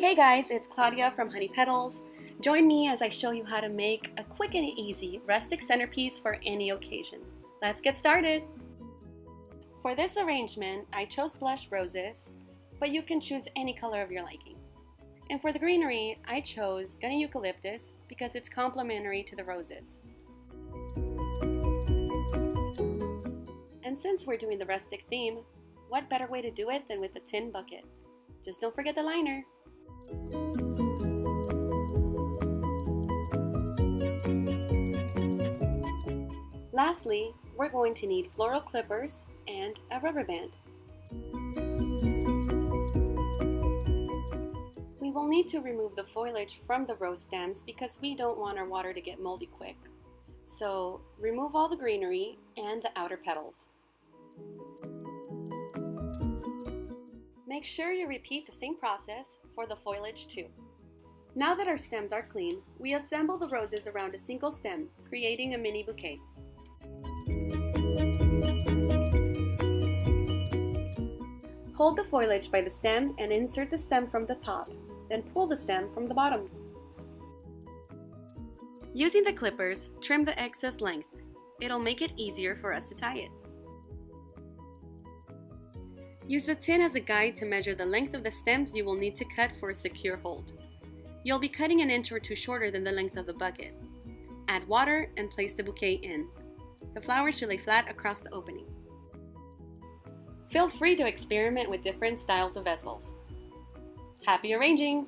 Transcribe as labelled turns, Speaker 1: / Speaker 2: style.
Speaker 1: Hey guys, it's Claudia from Honey Petals. Join me as I show you how to make a quick and easy rustic centerpiece for any occasion. Let's get started! For this arrangement, I chose blush roses, but you can choose any color of your liking. And for the greenery, I chose Gunny Eucalyptus because it's complementary to the roses. And since we're doing the rustic theme, what better way to do it than with a tin bucket? Just don't forget the liner. Lastly, we're going to need floral clippers and a rubber band. We will need to remove the foliage from the rose stems because we don't want our water to get moldy quick. So remove all the greenery and the outer petals. Make sure you repeat the same process for the foliage too. Now that our stems are clean, we assemble the roses around a single stem, creating a mini bouquet. Hold the foliage by the stem and insert the stem from the top, then pull the stem from the bottom. Using the clippers, trim the excess length. It'll make it easier for us to tie it. Use the tin as a guide to measure the length of the stems you will need to cut for a secure hold. You'll be cutting an inch or two shorter than the length of the bucket. Add water and place the bouquet in. The flowers should lay flat across the opening. Feel free to experiment with different styles of vessels. Happy arranging!